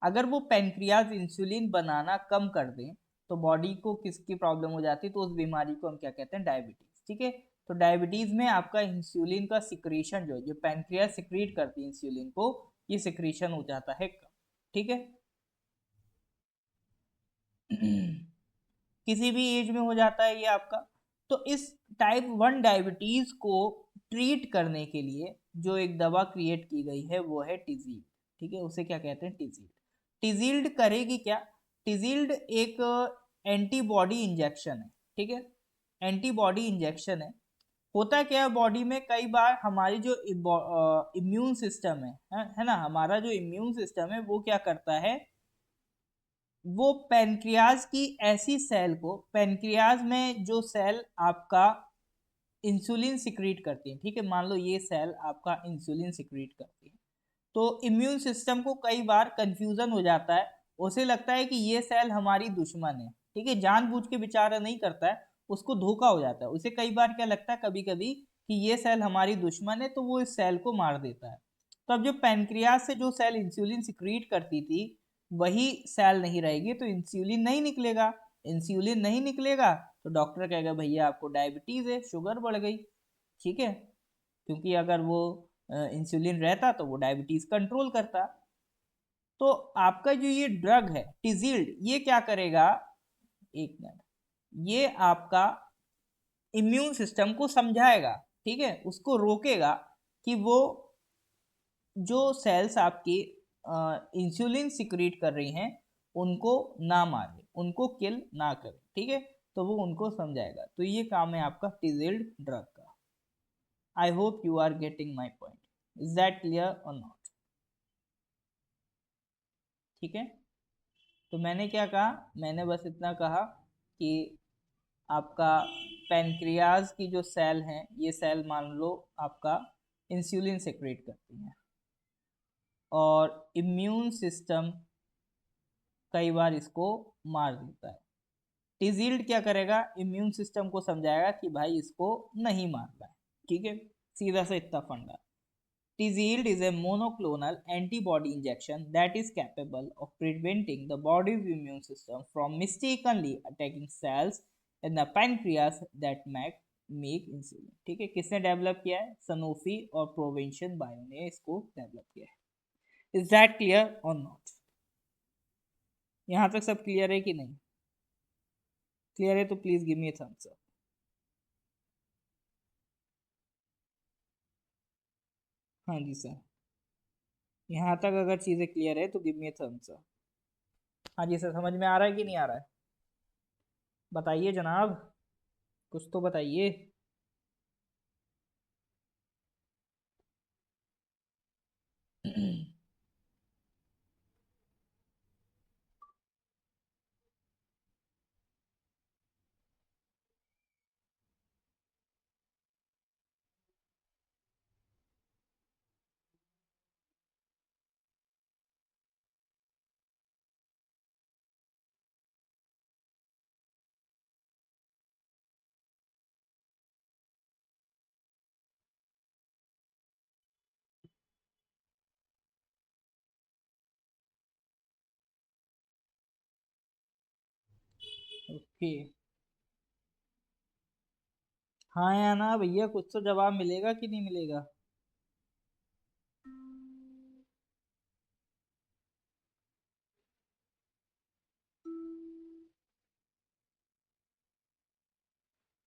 अगर वो पैनक्रियाज इंसुलिन बनाना कम कर दें तो बॉडी को किसकी प्रॉब्लम हो जाती है? तो उस बीमारी को हम क्या कहते हैं? डायबिटीज, ठीक है, तो डायबिटीज में आपका इंसुलिन का सिक्रीशन जो पैनक्रियाज सिक्रीट करती है इंसुलिन को, ये सिक्रीशन हो जाता है कम, ठीक है। किसी भी एज में हो जाता है ये आपका। तो इस टाइप 1 डायबिटीज को ट्रीट करने के लिए जो एक दवा क्रिएट की गई है वो है टिजील्ड। ठीक है, उसे क्या कहते हैं, टिजील्ड। टिजील्ड करेगी क्या, टिजील्ड एक एंटीबॉडी इंजेक्शन है। ठीक है, एंटीबॉडी इंजेक्शन है। होता क्या है बॉडी में, कई बार हमारी जो इम्यून सिस्टम है ना, हमारा जो इम्यून सिस्टम है वो क्या करता है, वो पेनक्रियाज की ऐसी सेल को, पेनक्रियाज में जो सेल आपका इंसुलिन सिक्रीट करती है, ठीक है, मान लो ये सेल आपका इंसुलिन सिक्रीट करती है, तो इम्यून सिस्टम को कई बार कंफ्यूजन हो जाता है, उसे लगता है कि ये सेल हमारी दुश्मन है। ठीक है, जानबूझ के बेचारा नहीं करता है, उसको धोखा हो जाता है, उसे कई बार क्या लगता है कभी कभी कि ये सेल हमारी दुश्मन है, तो वो इस सेल को मार देता है। तो अब जो पेनक्रियास से जो सेल इंसुलिन सिक्रीट करती थी वही सेल नहीं रहेगी, तो इंसुलिन नहीं निकलेगा। इंसुलिन नहीं निकलेगा तो डॉक्टर कहेगा भैया आपको डायबिटीज है, शुगर बढ़ गई। ठीक है, क्योंकि अगर वो इंसुलिन रहता तो वो डायबिटीज कंट्रोल करता। तो आपका जो ये ड्रग है टिजिल्ड, ये क्या करेगा, एक मिनट, ये आपका इम्यून सिस्टम को समझाएगा, ठीक है, उसको रोकेगा कि वो जो सेल्स आपकी इंसुलिन सिक्रीट कर रही हैं उनको ना मारे, उनको किल ना करे। ठीक है, तो वो उनको समझाएगा। तो ये काम है आपका टिजिल्ड ड्रग का। I hope you are getting my point. Is that clear और नॉट? ठीक है, तो मैंने क्या कहा, मैंने बस इतना कहा कि आपका पैनक्रियाज की जो सेल हैं, ये सेल मान लो आपका इंसुलिन सेक्रेट करती हैं, और इम्यून सिस्टम कई बार इसको मार देता है। टिजील्ड क्या करेगा, इम्यून सिस्टम को समझाएगा कि भाई इसको नहीं मारना है। ठीक है, सीधा सा इतना फंडा। Tzield is a monoclonal antibody injection that is capable of preventing the body's immune system from mistakenly attacking cells in the pancreas that make insulin। ठीक है, किसने डेवलप किया है, सनोफी और प्रोवेंशन बायो ने इसको डेवलप किया है। इज दैट क्लियर और नॉट? यहाँ तक सब क्लियर है कि नहीं? क्लियर है तो please give me a thumbs up. हाँ जी सर, यहाँ तक अगर चीज़ें क्लियर है तो give me a thumbs up. हाँ जी सर, समझ में आ रहा है कि नहीं आ रहा है? बताइए जनाब, कुछ तो बताइए। ओके, हाँ या ना भैया, कुछ तो जवाब मिलेगा कि नहीं मिलेगा?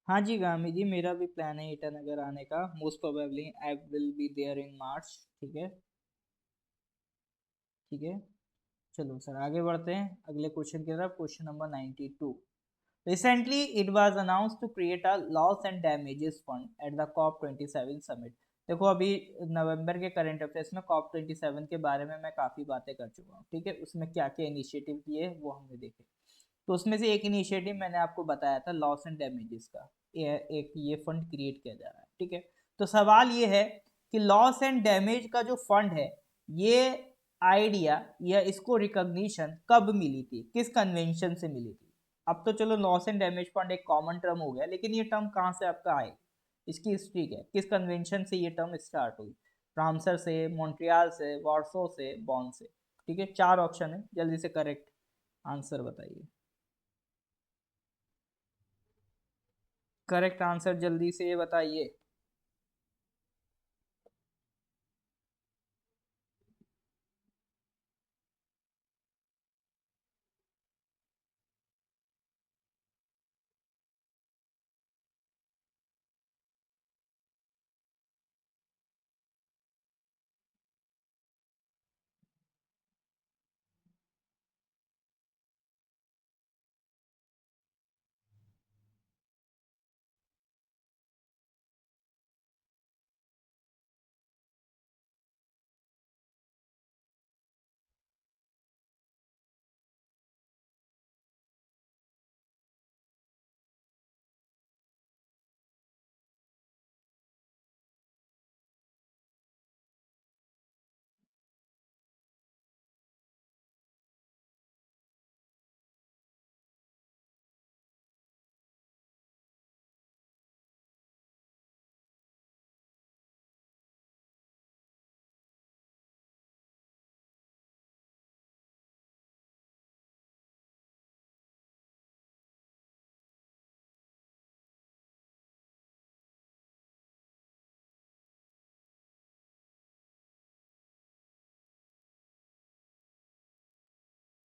हाँ जी गामी जी, मेरा भी प्लान है ईटानगर आने का। Most probably I will be there in March. ठीक है, ठीक है, चलो सर आगे बढ़ते हैं अगले क्वेश्चन की तरफ। Question number 92। Recently, it was announced to create a loss and damages fund at the COP27 summit। देखो अभी नवंबर के करंट अफेयर्स में COP27 के बारे में मैं काफ़ी बातें कर चुका हूँ। ठीक है, उसमें क्या क्या इनिशिएटिव किए वो हमने देखे। तो उसमें से एक इनिशिएटिव मैंने आपको बताया था लॉस एंड डैमेजेस का, एक ये फंड क्रिएट किया जा रहा है। ठीक है, तो सवाल ये है कि लॉस एंड डैमेज का जो फंड है, ये आइडिया या इसको रिकॉग्निशन कब मिली थी, किस कन्वेंशन से मिली थी? अब तो चलो लॉस एंड डैमेज फंड एक कॉमन टर्म हो गया, लेकिन ये टर्म कहाँ से आपका आए, इसकी हिस्ट्री क्या है, किस कन्वेंशन से ये टर्म स्टार्ट हुई? रामसर से, मॉन्ट्रियल से, वार्सो से, बॉन से? ठीक है, चार ऑप्शन है, जल्दी से करेक्ट आंसर बताइए। करेक्ट आंसर जल्दी से बताइए।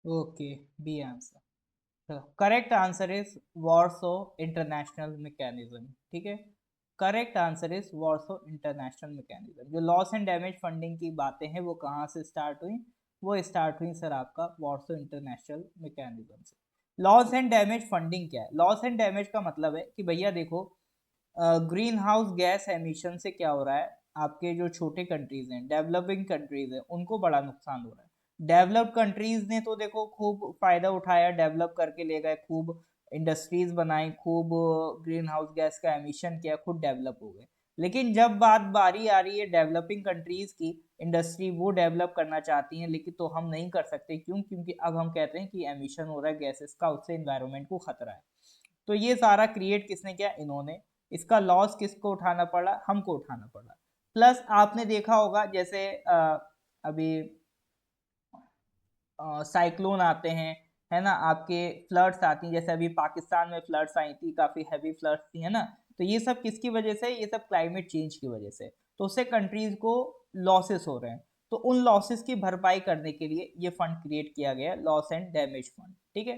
Okay, B answer. Correct answer is Warsaw international mechanism. ठीक है, correct answer is Warsaw international mechanism. जो लॉस एंड डैमेज फंडिंग की बातें हैं वो कहाँ से स्टार्ट हुई? वो स्टार्ट हुई सर आपका वॉर्सो इंटरनेशनल मैकेनिज्म से। लॉस एंड डैमेज फंडिंग क्या है? लॉस एंड डैमेज का मतलब है कि भैया देखो, ग्रीन हाउस गैस एमिशन से क्या हो रहा है, आपके जो छोटे कंट्रीज हैं, डेवलपिंग कंट्रीज हैं, उनको बड़ा नुकसान हो रहा है। डेवलप्ड कंट्रीज ने तो देखो खूब फायदा उठाया, डेवलप करके ले गए, खूब इंडस्ट्रीज बनाई, खूब ग्रीन हाउस गैस का एमिशन किया, खुद डेवलप हो गए। लेकिन जब बात बारी आ रही है डेवलपिंग कंट्रीज की, इंडस्ट्री वो डेवलप करना चाहती हैं, लेकिन तो हम नहीं कर सकते। क्यों? क्योंकि अब हम कहते हैं कि एमिशन हो रहा है गैसेस का, उससे इन्वायरमेंट को खतरा है। तो ये सारा क्रिएट किसने किया? इन्होंने। इसका लॉस किसको उठाना पड़ा? हमको उठाना पड़ा। प्लस आपने देखा होगा जैसे अभी साइक्लोन आते हैं, है ना, आपके फ्लड्स आती हैं, जैसे अभी पाकिस्तान में फ्लड्स आई थी, काफी हैवी फ्लड्स थी, है ना। तो ये सब किसकी वजह से? ये सब क्लाइमेट चेंज की वजह से। तो उससे कंट्रीज को लॉसेस हो रहे हैं। तो उन लॉसेस की भरपाई करने के लिए ये फंड क्रिएट किया गया, लॉस एंड डैमेज फंड। ठीक है,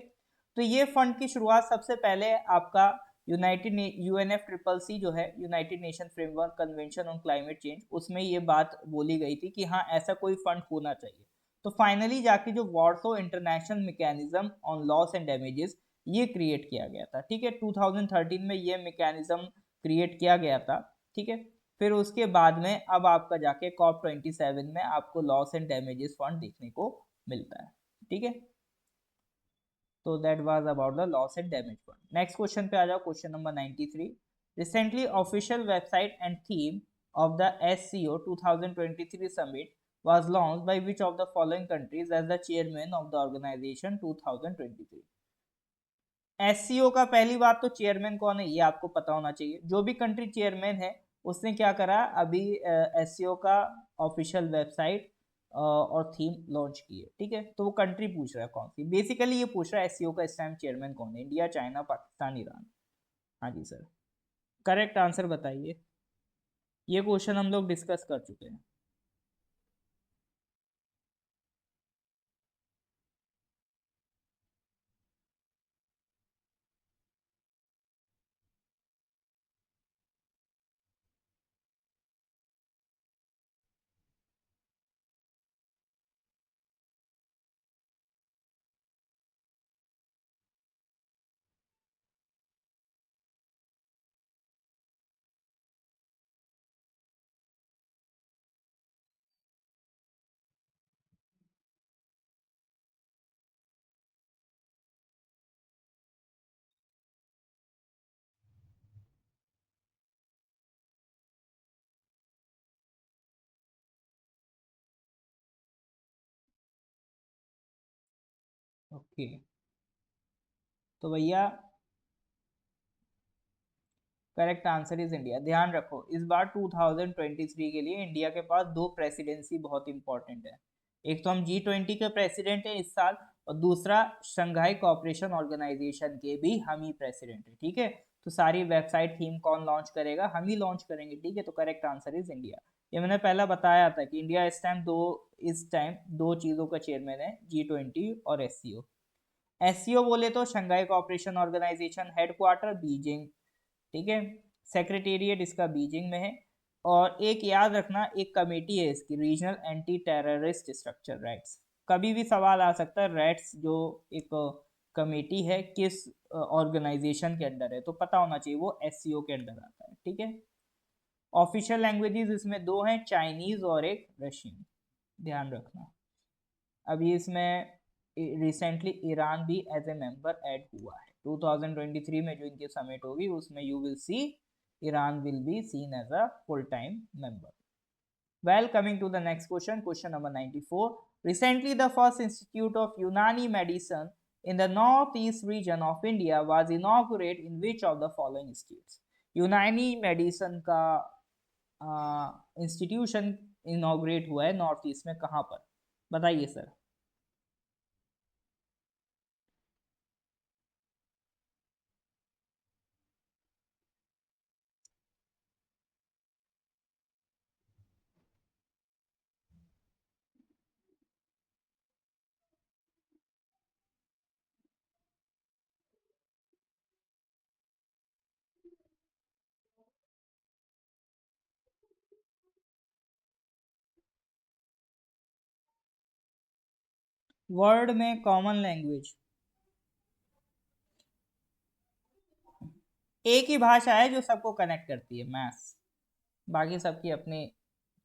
तो ये फंड की शुरुआत सबसे पहले आपका यूनाइटेड यूएनएफ ट्रिपल सी जो है, United nation framework convention on climate change, उसमें ये बात बोली गई थी कि हाँ ऐसा कोई फंड होना चाहिए। तो फाइनली जाके जो वार्सो international mechanism on loss and damages, ये क्रिएट किया गया था। ठीक है, 2013 में ये मैकेनिज्म क्रिएट किया गया था। ठीक है, फिर उसके बाद में अब आपका जाके कॉप 27 में आपको लॉस एंड डैमेजेस फंड देखने को मिलता है। ठीक है, तो that was about the loss and damage fund. Next question पे आ जाओ, question number 93। Recently official website and theme of the SCO 2023 summit was launched by which of the following countries as the chairman of the organization 2023? SCO का पहली बात तो चेयरमैन कौन है ये आपको पता होना चाहिए। जो भी कंट्री चेयरमैन है उसने क्या करा, अभी SCO का ऑफिशियल वेबसाइट और थीम लॉन्च की है। ठीक है, तो वो कंट्री पूछ रहा है कौन सी, बेसिकली ये पूछ रहा है SCO का इस टाइम चेयरमैन कौन है, इंडिया, चाइना, पाकिस्तान, ईरान। हाँ जी सर, करेक्ट आंसर बताइए। ये क्वेश्चन हम लोग डिस्कस कर चुके हैं। ओके, तो भैया करेक्ट आंसर इज इंडिया। ध्यान रखो इस बार 2023 के लिए इंडिया के पास दो प्रेसिडेंसी बहुत इंपॉर्टेंट है। एक तो हम G20 के प्रेसिडेंट हैं इस साल, और दूसरा शंघाई कोऑपरेशन ऑर्गेनाइजेशन के भी हम ही प्रेसिडेंट हैं। ठीक है, तो सारी वेबसाइट थीम कौन लॉन्च करेगा? हम ही लॉन्च करेंगे। ठीक है, तो करेक्ट आंसर इज इंडिया। ये मैंने पहला बताया था कि इंडिया इस टाइम दो चीज़ों का चेयरमैन है, G20 और SCO। SCO बोले तो Shanghai cooperation organization, headquarter Beijing. ठीक है, सेक्रेटेरिएट इसका बीजिंग में है। और एक याद रखना, एक कमेटी है इसकी, regional anti terrorist structure rights. कभी भी सवाल आ सकता है, रेट्स जो एक कमेटी है किस ऑर्गेनाइजेशन के अंडर है, तो पता होना चाहिए वो SCO के अंडर आता है। ठीक है, ऑफिशियल लैंग्वेजेस इसमें दो हैं, चाइनीज और एक रशियन। ध्यान रखना। अभी इसमें रिसेंटली ईरान भी एज ए मेंबर ऐड हुआ है। 2023 में जो इनकी समिट होगी उसमें you will see Iran will be seen as a full time member. Well, coming to the next question, question number 94. Recently, the first Institute of Unani Medicine in the northeast region of India was inaugurated in which of the following states? यूनानी मेडिसन का इंस्टीट्यूशन इनॉग्रेट हुआ है नॉर्थ ईस्ट में, कहाँ पर? बताइए सर। वर्ल्ड में कॉमन लैंग्वेज एक ही भाषा है जो सबको कनेक्ट करती है, मैथ्स। बाकी सबकी अपनी,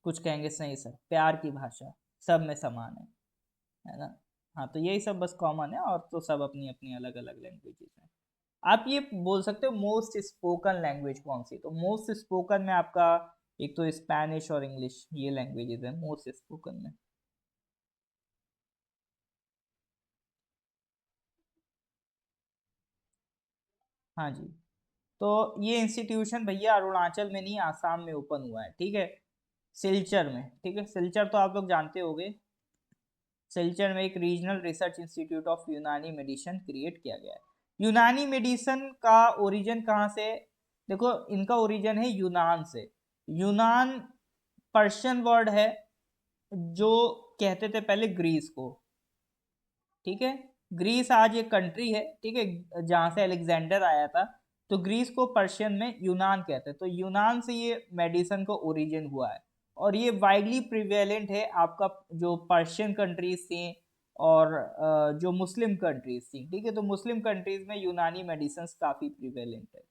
कुछ कहेंगे सही सर, प्यार की भाषा सब में समान है ना। हाँ, तो यही सब बस कॉमन है, और तो सब अपनी अपनी अलग अलग लैंग्वेजेस हैं। आप ये बोल सकते हो मोस्ट स्पोकन लैंग्वेज कौन सी, तो मोस्ट स्पोकन में आपका एक तो स्पेनिश और इंग्लिश, ये लैंग्वेजेस है मोस्ट स्पोकन में। हाँ जी। तो ये इंस्टीट्यूशन भैया अरुणाचल में नहीं, आसाम में ओपन हुआ है, ठीक है, सिलचर में। ठीक है, सिलचर तो आप लोग जानते होंगे। सिलचर में एक रीजनल रिसर्च इंस्टीट्यूट ऑफ यूनानी मेडिसिन क्रिएट किया गया है। यूनानी मेडिसिन का ओरिजिन कहाँ से? देखो, इनका ओरिजिन है यूनान से। यूनान पर्शियन वर्ड है, जो कहते थे पहले ग्रीस को। ठीक है, ग्रीस आज एक कंट्री है, ठीक है, जहाँ से अलेक्जेंडर आया था। तो ग्रीस को पर्शियन में यूनान कहते हैं, तो यूनान से ये मेडिसिन का ओरिजिन हुआ है। और ये वाइडली प्रिवेलेंट है आपका, जो पर्शियन कंट्रीज थी और जो मुस्लिम कंट्रीज थी, ठीक है, तो मुस्लिम कंट्रीज में यूनानी मेडिसिन काफ़ी प्रिवेलेंट है।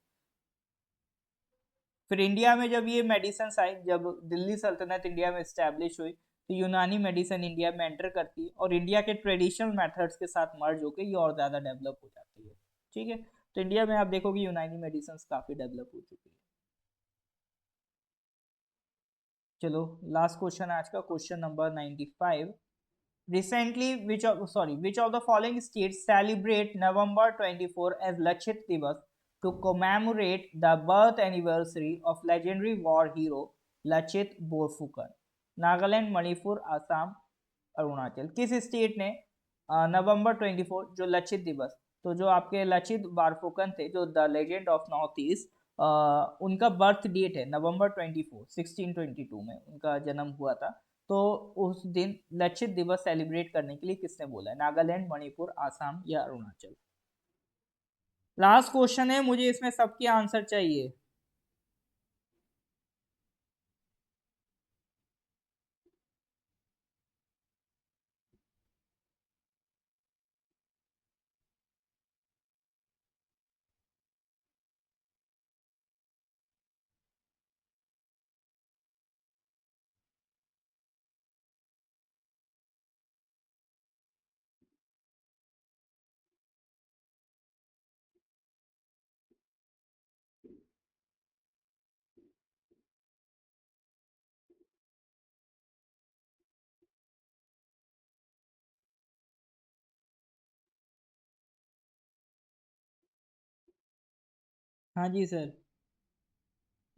फिर इंडिया में जब ये मेडिसिन आई, जब दिल्ली सल्तनत इंडिया में इस्टेब्लिश हुई, तो यूनानी मेडिसिन इंडिया में एंटर करती है और इंडिया के ट्रेडिशनल मेथड्स के साथ मर्ज होकर ये और ज़्यादा डेवलप हो जाती है। ठीक है, तो इंडिया में आप देखोगे यूनानी मेडिसिन काफ़ी डेवलप हो चुकी है। चलो, लास्ट क्वेश्चन आज का, question number 95। Recently, which of the following states celebrate November 24 as Lachit Divas to commemorate the birth anniversary of legendary war hero Lachit Borphukan? Nagaland, Manipur, Assam, Arunachal. किस स्टेट ने नवंबर 24 जो लचित दिवस, तो जो आपके लचित बारफुकन थे, जो the legend of north east, उनका बर्थ डेट है नवंबर 24, 1622 में उनका जन्म हुआ था। तो उस दिन लचित दिवस सेलिब्रेट करने के लिए किसने बोला है? नागालैंड, मणिपुर, आसाम या अरुणाचल? लास्ट क्वेश्चन है, मुझे इसमें सबके आंसर चाहिए। हाँ जी सर।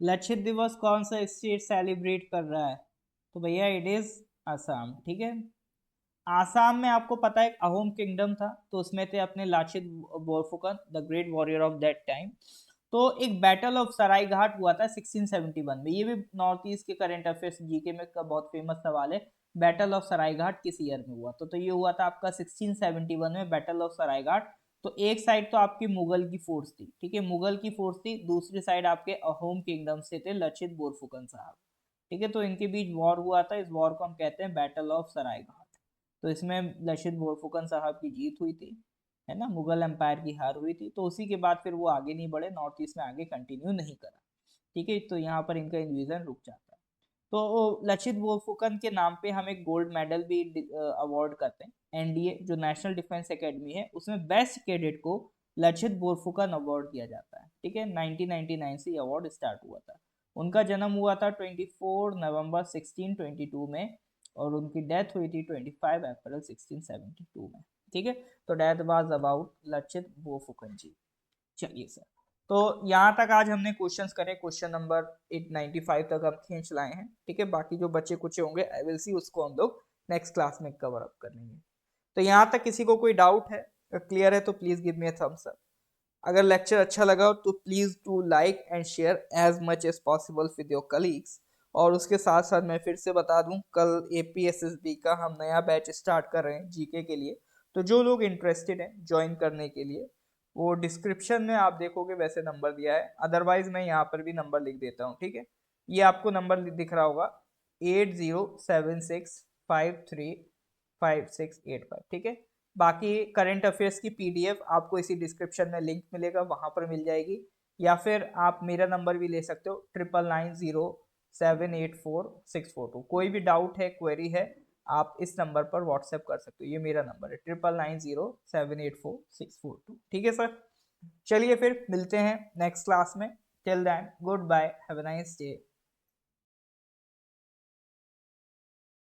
लचित दिवस कौन सा स्टेट सेलिब्रेट कर रहा है? तो भैया इट इज असम। ठीक है, आसाम में आपको पता है अहोम किंगडम था, तो उसमें थे अपने Lachit Borphukan, the great warrior of that time. तो एक बैटल ऑफ सराय घाट हुआ था 1671 में। ये भी नॉर्थ ईस्ट के करंट अफेयर्स जीके में का बहुत फेमस सवाल है। बैटल ऑफ सराय घाट किस ईयर में हुआ? तो ये हुआ था आपका 1671 में, बैटल ऑफ सराय घाट। तो एक साइड तो आपकी मुगल की फोर्स थी, ठीक है, मुगल की फोर्स थी, दूसरी साइड आपके अहोम किंगडम से थे लचित बोरफुकन साहब। ठीक है, तो इनके बीच वॉर हुआ था, इस वॉर को हम कहते हैं बैटल ऑफ सराय घाट। तो इसमें लचित बोरफुकन साहब की जीत हुई थी, है ना, मुगल एम्पायर की हार हुई थी। तो उसी के बाद फिर वो आगे नहीं बढ़े, नॉर्थ ईस्ट में आगे कंटिन्यू नहीं करा। ठीक है, तो यहाँ पर इनका इन्विजन रुक जाता है। तो लचित बोरफुकन के नाम पे हम एक गोल्ड मेडल भी अवार्ड करते हैं। एनडीए जो नेशनल डिफेंस एकेडमी है, उसमें बेस्ट कैडेट को लचित बोरफुकन अवार्ड दिया जाता है। ठीक है, 1999 से ये अवार्ड स्टार्ट हुआ था। उनका जन्म हुआ था 24 नवंबर 1622 में, और उनकी डेथ हुई थी 25 अप्रैल 1672 में। ठीक है, तो death was about Lachit Borphukan ji. चलिए सर, तो यहाँ तक आज हमने क्वेश्चंस करे, क्वेश्चन नंबर 895 तक हम खींच लाए हैं। ठीक है, बाकी जो बच्चे कुछ होंगे आई विल सी, उसको हम लोग नेक्स्ट क्लास में कवर अप कर लेंगे। तो यहाँ तक किसी को कोई डाउट है, क्लियर है, तो please give me a thumbs up. अगर लेक्चर अच्छा लगा तो please to like and share as much as possible with your colleagues. और उसके साथ साथ मैं फिर से बता दूं, कल एपीएसएसबी का हम नया बैच स्टार्ट कर रहे हैं जीके के लिए। तो जो लोग इंटरेस्टेड हैं ज्वाइन करने के लिए, वो डिस्क्रिप्शन में आप देखोगे वैसे नंबर दिया है, अदरवाइज मैं यहाँ पर भी नंबर लिख देता हूँ। ठीक है, ये आपको नंबर दिख रहा होगा, 807653 5685, ठीक है। बाकी करंट अफेयर्स की पीडीएफ आपको इसी डिस्क्रिप्शन में लिंक मिलेगा, वहां पर मिल जाएगी। या फिर आप मेरा नंबर भी ले सकते हो, 9990784642। कोई भी डाउट है, क्वेरी है, आप इस नंबर पर व्हाट्सएप कर सकते हो। ये मेरा नंबर है 9990784642, ठीक है सर। चलिए फिर मिलते हैं नेक्स्ट क्लास में। Till then goodbye, have a nice day.